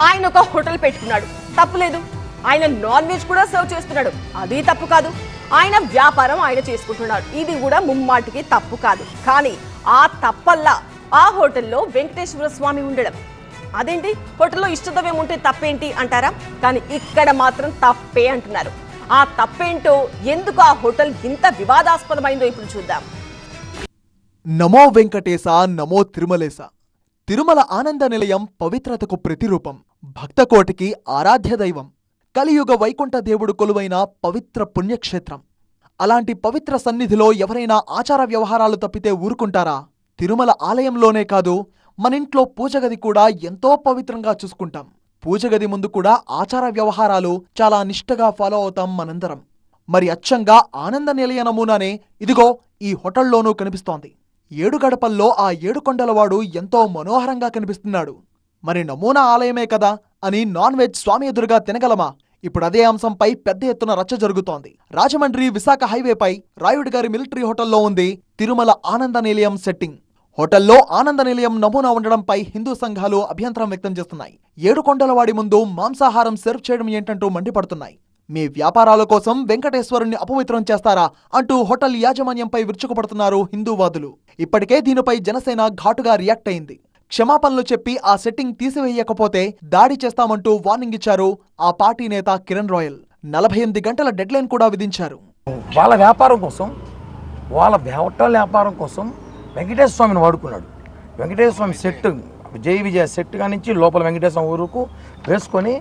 ఆయన ఒక హోటల్ పెట్టుకున్నాడు, తప్పులేదు. ఆయన నాన్ వెజ్ కూడా సర్వ్ చేస్తున్నాడు, అది తప్పు కాదు. ఆయన వ్యాపారం ఆయన చేసుకుంటున్నాడు, ఇది కూడా ముమ్మాటికి తప్పు కాదు. కానీ ఆ తప్పల్లా ఆ హోటల్లో వెంకటేశ్వర స్వామి ఉండడం, అదేంటి హోటల్లో ఇష్టదవ్యం ఉంటే తప్పేంటి అంటారా? కానీ ఇక్కడ మాత్రం తప్పే అంటున్నారు. ఆ తప్పేంటో, ఎందుకు ఆ హోటల్ ఇంత వివాదాస్పదమైందో ఇప్పుడు చూద్దాం. నమో వెంకటేశ, నమో తిరుమలేశ. తిరుమల ఆనంద నిలయం పవిత్రతకు ప్రతిరూపం, భక్తకోటికి ఆరాధ్య దైవం, కలియుగ వైకుంఠ దేవుడు కొలువైన పవిత్ర పుణ్యక్షేత్రం. అలాంటి పవిత్ర సన్నిధిలో ఎవరైనా ఆచార వ్యవహారాలు తప్పితే ఊరుకుంటారా? తిరుమల ఆలయంలోనే కాదు, మనింట్లో పూజగది కూడా ఎంతో పవిత్రంగా చూసుకుంటాం. పూజగది ముందు కూడా ఆచార వ్యవహారాలు చాలా నిష్ఠగా ఫాలో అవుతాం మనందరం. మరి అచ్చంగా ఆనంద నిలయ నమూనానే ఇదిగో ఈ హోటల్లోనూ కనిపిస్తోంది. 7 గడపల్లో ఆ 7 కొండలవాడు ఎంతో మనోహరంగా కనిపిస్తున్నాడు. మరి నమూనా ఆలయమే కదా అని నాన్ వెజ్ స్వామి ఎదురుగా తినగలమా? ఇప్పుడు అదే అంశంపై పెద్ద ఎత్తున రచ్చ జరుగుతోంది. రాజమండ్రి విశాఖ హైవేపై రాయుడు గారి మిలిటరీ హోటల్లో ఉంది తిరుమల ఆనంద నిలయం సెట్టింగ్. హోటల్లో ఆనంద నిలయం నమూనా ఉండడంపై హిందూ సంఘాలు అభ్యంతరం వ్యక్తం చేస్తున్నాయి. 7 కొండలవాడి ముందు మాంసాహారం సర్వ్ చేయడం ఏంటంటూ మండిపడుతున్నాయి. మీ వ్యాపారాల కోసం వెంకటేశ్వరుణ్ణి అపవిత్రం చేస్తారా అంటూ హోటల్ యాజమాన్యంపై విరుచుకుపడుతున్నారు హిందూవాదులు. ఇప్పటికే దీనిపై జనసేన ఘాటుగా రియాక్ట్ అయింది. క్షమాపణలు చెప్పి ఆ సెట్టింగ్ తీసివేయకపోతే దాడి చేస్తామంటూ వార్నింగ్ ఇచ్చారు ఆ పార్టీ నేత కిరణ్ రాయల్. 48 గంటల డెడ్లైన్ కూడా విధించారు. వాళ్ళ వ్యాపారం కోసం, వాళ్ళ హోటల్ వ్యాపారం కోసం వెంకటేశ్వర స్వామిని వాడుకున్నాడు. వెంకటేశ్వర స్వామి సెట్, జై విజయ సెట్ కానించి లోపల వెంకటేశ్వర ఊరుకు వేసుకొని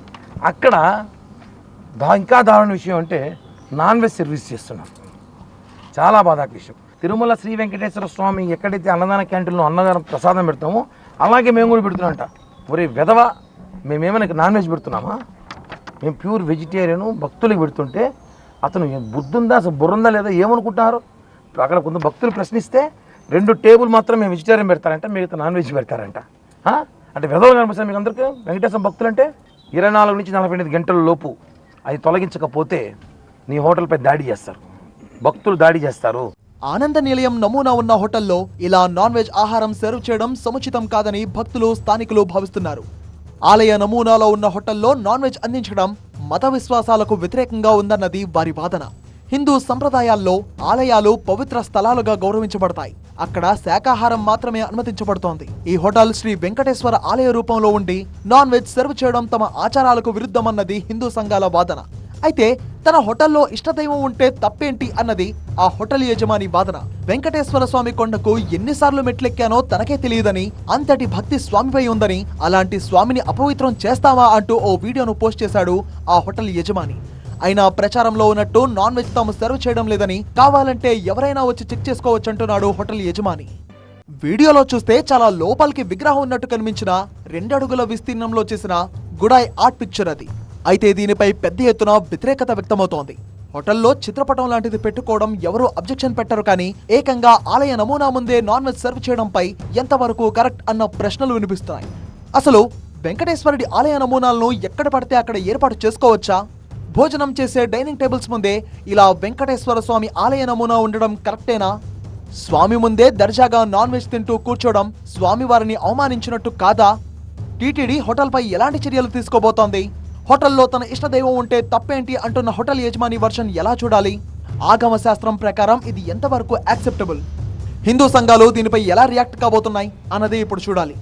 అక్కడ ఇంకా దారుణ విషయం అంటే నాన్ వెజ్ సర్వీస్ చేస్తున్నారు. చాలా బాధాకర విషయం. తిరుమల శ్రీ వెంకటేశ్వర స్వామి ఎక్కడైతే అన్నదాన క్యాంటీన్లో అన్నదానం ప్రసాదం పెడతామో అలాగే మేము కూడా పెడుతున్నాంట. ఒరే వెధవ, మేమేమైనా నాన్ వెజ్ పెడుతున్నామా? మేము ప్యూర్ వెజిటేరియను భక్తులకు పెడుతుంటే అతను బుద్ధుందా, అసలు బుర్రుందా లేదా ఏమనుకుంటున్నారు? అక్కడ కొంత భక్తులు ప్రశ్నిస్తే 2 టేబుల్ మాత్రం మేము వెజిటేరియన్ పెడతారంట, మిగతా నాన్ వెజ్ పెడతారంట. అంటే వెధవ కనిపిస్తారు మీకు అందరికీ. వెంకటేశ్వర భక్తులు అంటే 24 నుంచి 48 గంటల లోపు అది తొలగించకపోతే నీ హోటల్పై దాడి చేస్తారు, భక్తులు దాడి చేస్తారు. ఆనంద నిలయం నమూనా ఉన్న హోటల్లో ఇలా నాన్ వెజ్ ఆహారం సర్వ్ చేయడం సముచితం కాదని భక్తులు, స్థానికులు భావిస్తున్నారు. ఆలయ నమూనాలో ఉన్న హోటల్లో నాన్ వెజ్ అందించడం మత విశ్వాసాలకు వ్యతిరేకంగా ఉందన్నది వారి వాదన. హిందూ సంప్రదాయాల్లో ఆలయాలు పవిత్ర స్థలాలుగా గౌరవించబడతాయి. అక్కడ శాకాహారం మాత్రమే అనుమతించబడుతోంది. ఈ హోటల్ శ్రీ వెంకటేశ్వర ఆలయ రూపంలో ఉండి నాన్ వెజ్ సర్వ్ చేయడం తమ ఆచారాలకు విరుద్ధమన్నది హిందూ సంఘాల వాదన. అయితే తన హోటల్లో ఇష్టదైవం ఉంటే తప్పేంటి అన్నది ఆ హోటల్ యజమాని వాదన. వెంకటేశ్వర స్వామి కొండకు ఎన్నిసార్లు మెట్లెక్కానో తనకే తెలియదని, అంతటి భక్తి స్వామిపై ఉందని, అలాంటి స్వామిని అపవిత్రం చేస్తావా అంటూ ఓ వీడియోను పోస్ట్ చేశాడు ఆ హోటల్ యజమాని. అయినా ప్రచారంలో ఉన్నట్టు నాన్ వెజ్ తాము సర్వ్ చేయడం లేదని, కావాలంటే ఎవరైనా వచ్చి చెక్ చేసుకోవచ్చంటున్నాడు హోటల్ యజమాని. వీడియోలో చూస్తే చాలా లోపలికి విగ్రహం ఉన్నట్టు కనిపించిన 2 అడుగుల విస్తీర్ణంలో చేసిన గుడాయ్ ఆర్ట్ పిక్చర్ అది. అయితే దీనిపై పెద్ద ఎత్తున వ్యతిరేకత వ్యక్తమవుతోంది. హోటల్లో చిత్రపటం లాంటిది పెట్టుకోవడం ఎవరూ అబ్జెక్షన్ పెట్టరు, కానీ ఏకంగా ఆలయ నమూనా ముందే నాన్ వెజ్ సర్వ్ చేయడంపై ఎంతవరకు కరెక్ట్ అన్న ప్రశ్నలు వినిపిస్తున్నాయి. అసలు వెంకటేశ్వరుడి ఆలయ నమూనాలను ఎక్కడ పడితే అక్కడ ఏర్పాటు చేసుకోవచ్చా? భోజనం చేసే డైనింగ్ టేబుల్స్ ముందే ఇలా వెంకటేశ్వర స్వామి ఆలయ నమూనా ఉండడం కరెక్టేనా? స్వామి ముందే దర్జాగా నాన్ వెజ్ తింటూ కూర్చోవడం స్వామివారిని అవమానించినట్టు కాదా? టీటీడీ హోటల్పై ఎలాంటి చర్యలు తీసుకోబోతోంది? హోటల్లో తన ఇష్టదైవం ఉంటే తప్పేంటి అంటున్న హోటల్ యజమాని వర్షన్ ఎలా చూడాలి? ఆగమ శాస్త్రం ప్రకారం ఇది ఎంతవరకు యాక్సెప్టబుల్? హిందూ సంఘాలు దీనిపై ఎలా రియాక్ట్ కాబోతున్నాయి అన్నది ఇప్పుడు చూడాలి.